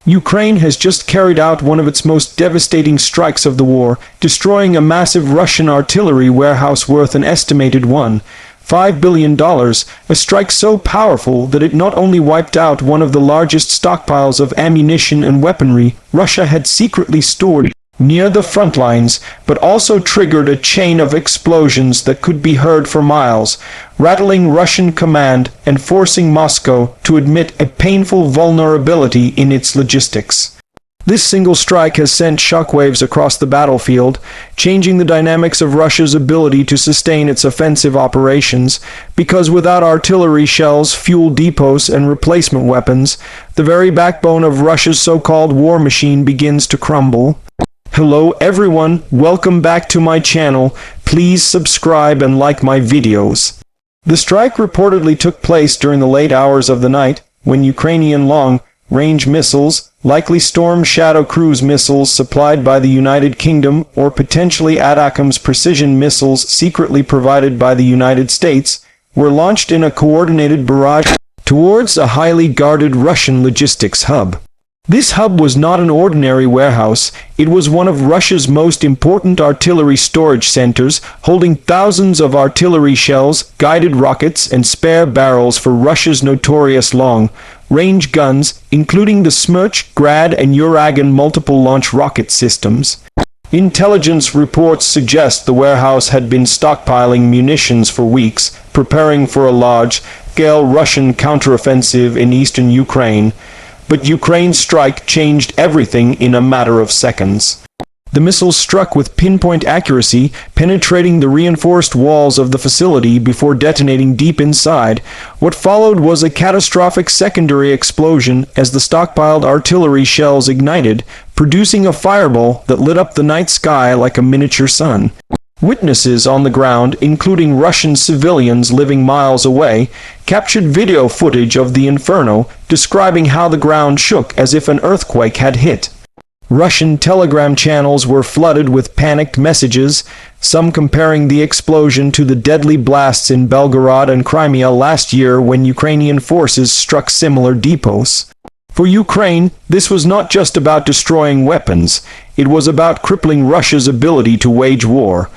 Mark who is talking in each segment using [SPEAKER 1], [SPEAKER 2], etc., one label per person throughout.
[SPEAKER 1] Ukraine has just carried out one of its most devastating strikes of the war, destroying a massive Russian artillery warehouse worth an estimated $1.5 billion, a strike so powerful that it not only wiped out one of the largest stockpiles of ammunition and weaponry Russia had secretly stored near the front lines, but also triggered a chain of explosions that could be heard for miles, rattling Russian command and forcing Moscow to admit a painful vulnerability in its logistics. This single strike has sent shockwaves across the battlefield, changing the dynamics of Russia's ability to sustain its offensive operations, because without artillery shells, fuel depots, and replacement weapons, the very backbone of Russia's so-called war machine begins to crumble. Hello everyone, welcome back to my channel. Please subscribe and like my videos. The strike reportedly took place during the late hours of the night, when Ukrainian long-range missiles, likely Storm Shadow cruise missiles supplied by the United Kingdom, or potentially ATACMS precision missiles secretly provided by the United States, were launched in a coordinated barrage towards a highly guarded Russian logistics hub. This hub was not an ordinary warehouse. It was one of Russia's most important artillery storage centers, holding thousands of artillery shells, guided rockets, and spare barrels for Russia's notorious long-range guns, including the Smerch, Grad, and Uragan multiple-launch rocket systems. Intelligence reports suggest the warehouse had been stockpiling munitions for weeks, preparing for a large-scale Russian counteroffensive in eastern Ukraine. But Ukraine's strike changed everything in a matter of seconds. The missiles struck with pinpoint accuracy, penetrating the reinforced walls of the facility before detonating deep inside. What followed was a catastrophic secondary explosion as the stockpiled artillery shells ignited, producing a fireball that lit up the night sky like a miniature sun. Witnesses on the ground, including Russian civilians living miles away, captured video footage of the inferno, describing how the ground shook as if an earthquake had hit. Russian telegram channels were flooded with panicked messages, some comparing the explosion to the deadly blasts in Belgorod and Crimea last year when Ukrainian forces struck similar depots. For Ukraine, this was not just about destroying weapons, it was about crippling Russia's ability to wage war.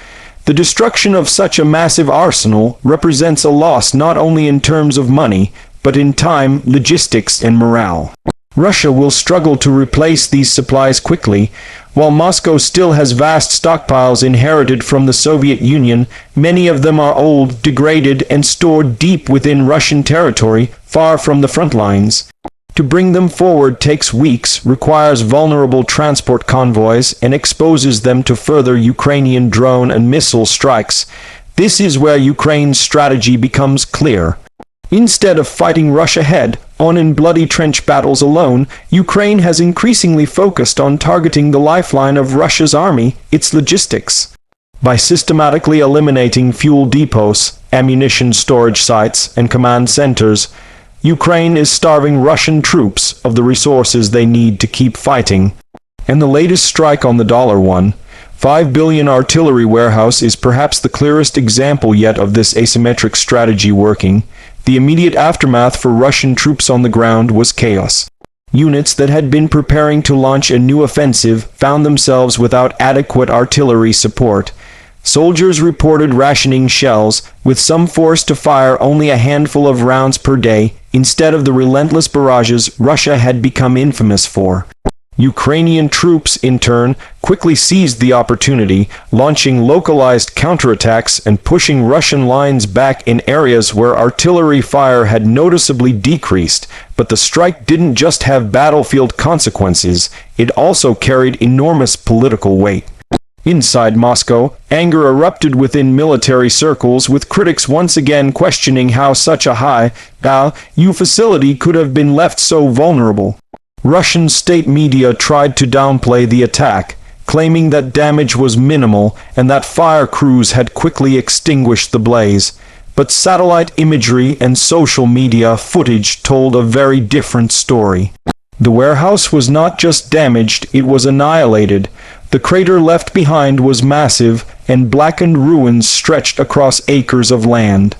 [SPEAKER 1] The destruction of such a massive arsenal represents a loss not only in terms of money, but in time, logistics, and morale. Russia will struggle to replace these supplies quickly. While Moscow still has vast stockpiles inherited from the Soviet Union, many of them are old, degraded, and stored deep within Russian territory, far from the front lines. To bring them forward takes weeks, requires vulnerable transport convoys, and exposes them to further Ukrainian drone and missile strikes. This is where Ukraine's strategy becomes clear. Instead of fighting Russia head-on in bloody trench battles alone, Ukraine has increasingly focused on targeting the lifeline of Russia's army, its logistics. By systematically eliminating fuel depots, ammunition storage sites, and command centers, Ukraine is starving Russian troops of the resources they need to keep fighting. And the latest strike on the $1.5 billion artillery warehouse is perhaps the clearest example yet of this asymmetric strategy working. The immediate aftermath for Russian troops on the ground was chaos. Units that had been preparing to launch a new offensive found themselves without adequate artillery support. Soldiers reported rationing shells, with some forced to fire only a handful of rounds per day, instead of the relentless barrages Russia had become infamous for. Ukrainian troops, in turn, quickly seized the opportunity, launching localized counterattacks and pushing Russian lines back in areas where artillery fire had noticeably decreased. But the strike didn't just have battlefield consequences, it also carried enormous political weight. Inside Moscow, anger erupted within military circles, with critics once again questioning how such a high-value facility could have been left so vulnerable. Russian state media tried to downplay the attack, claiming that damage was minimal and that fire crews had quickly extinguished the blaze. But satellite imagery and social media footage told a very different story. The warehouse was not just damaged, it was annihilated. The crater left behind was massive, and blackened ruins stretched across acres of land.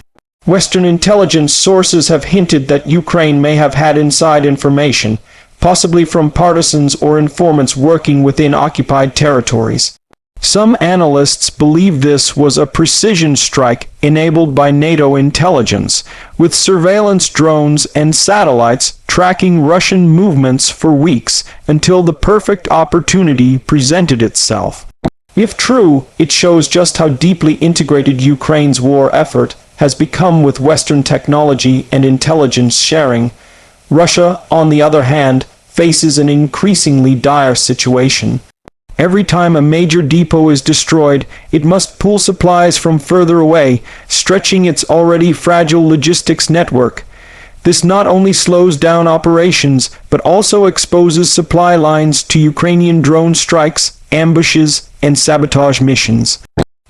[SPEAKER 1] Western intelligence sources have hinted that Ukraine may have had inside information, possibly from partisans or informants working within occupied territories. Some analysts believe this was a precision strike enabled by NATO intelligence, with surveillance drones and satellites tracking Russian movements for weeks until the perfect opportunity presented itself. If true, it shows just how deeply integrated Ukraine's war effort has become with Western technology and intelligence sharing. Russia, on the other hand, faces an increasingly dire situation. Every time a major depot is destroyed, it must pull supplies from further away, stretching its already fragile logistics network. This not only slows down operations, but also exposes supply lines to Ukrainian drone strikes, ambushes, and sabotage missions.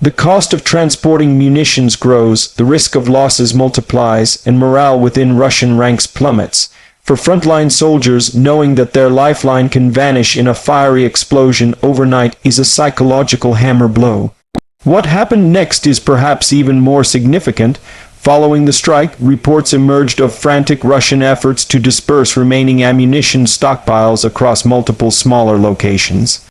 [SPEAKER 1] The cost of transporting munitions grows, the risk of losses multiplies, and morale within Russian ranks plummets. For frontline soldiers, knowing that their lifeline can vanish in a fiery explosion overnight is a psychological hammer blow. What happened next is perhaps even more significant. Following the strike, reports emerged of frantic Russian efforts to disperse remaining ammunition stockpiles across multiple smaller locations.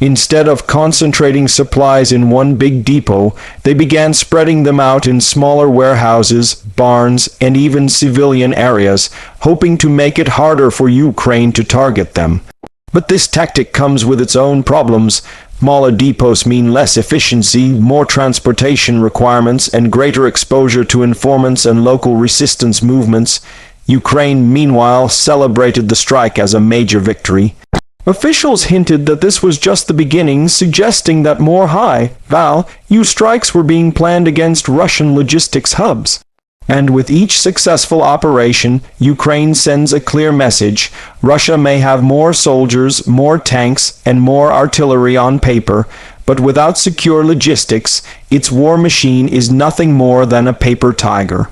[SPEAKER 1] Instead of concentrating supplies in one big depot, they began spreading them out in smaller warehouses, barns, and even civilian areas, hoping to make it harder for Ukraine to target them. But this tactic comes with its own problems. Smaller depots mean less efficiency, more transportation requirements, and greater exposure to informants and local resistance movements. Ukraine, meanwhile, celebrated the strike as a major victory. Officials hinted that this was just the beginning, suggesting that more high-value strikes were being planned against Russian logistics hubs. And with each successful operation, Ukraine sends a clear message. Russia may have more soldiers, more tanks, and more artillery on paper, but without secure logistics, its war machine is nothing more than a paper tiger.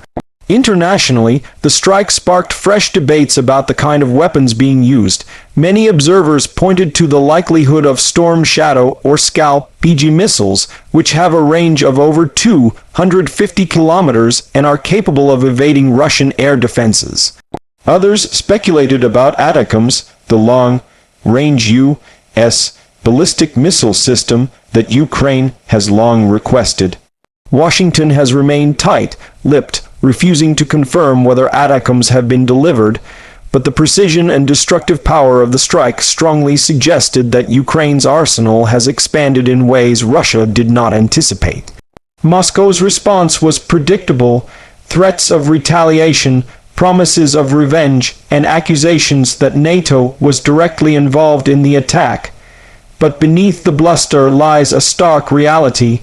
[SPEAKER 1] Internationally, the strike sparked fresh debates about the kind of weapons being used. Many observers pointed to the likelihood of Storm Shadow or Scalp PG missiles, which have a range of over 250 kilometers and are capable of evading Russian air defenses. Others speculated about ATACMS, the long-range U.S. ballistic missile system that Ukraine has long requested. Washington has remained tight-lipped, refusing to confirm whether ATACMS have been delivered, but the precision and destructive power of the strike strongly suggested that Ukraine's arsenal has expanded in ways Russia did not anticipate. Moscow's response was predictable: threats of retaliation, promises of revenge, and accusations that NATO was directly involved in the attack. But beneath the bluster lies a stark reality.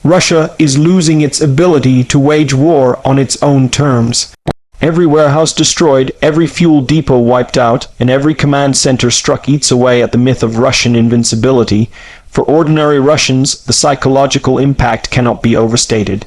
[SPEAKER 1] Russia is losing its ability to wage war on its own terms. Every warehouse destroyed, every fuel depot wiped out, and every command center struck eats away at the myth of Russian invincibility. For ordinary Russians, the psychological impact cannot be overstated.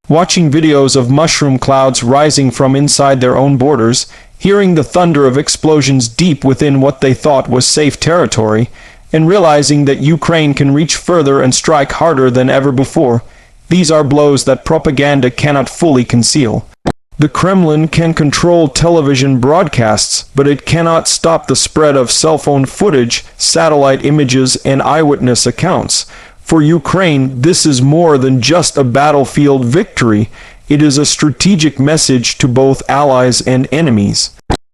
[SPEAKER 1] Watching videos of mushroom clouds rising from inside their own borders, hearing the thunder of explosions deep within what they thought was safe territory, and realizing that Ukraine can reach further and strike harder than ever before, these are blows that propaganda cannot fully conceal. The Kremlin can control television broadcasts, but it cannot stop the spread of cell phone footage, satellite images, and eyewitness accounts. For Ukraine, this is more than just a battlefield victory. It is a strategic message to both allies and enemies.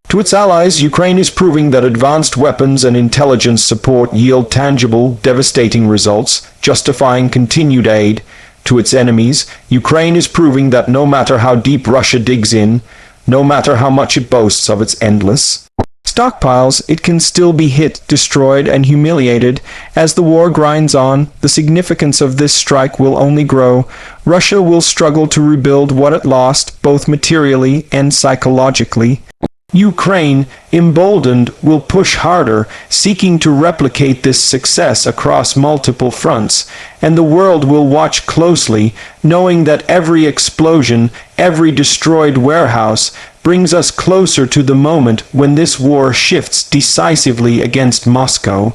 [SPEAKER 1] To its allies, Ukraine is proving that advanced weapons and intelligence support yield tangible, devastating results, justifying continued aid. To its enemies, Ukraine is proving that no matter how deep Russia digs in, no matter how much it boasts of its endless stockpiles, it can still be hit, destroyed, and humiliated. As the war grinds on, the significance of this strike will only grow. Russia will struggle to rebuild what it lost, both materially and psychologically. Ukraine, emboldened, will push harder, seeking to replicate this success across multiple fronts, and the world will watch closely, knowing that every explosion, every destroyed warehouse, brings us closer to the moment when this war shifts decisively against Moscow.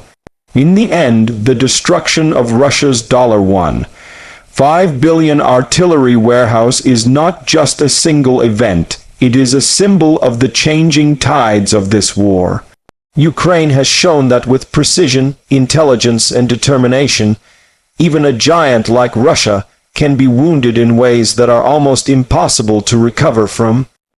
[SPEAKER 1] In the end, the destruction of Russia's $1.5 billion artillery warehouse is not just a single event. It is a symbol of the changing tides of this war. Ukraine has shown that with precision, intelligence, and determination, even a giant like Russia can be wounded in ways that are almost impossible to recover from.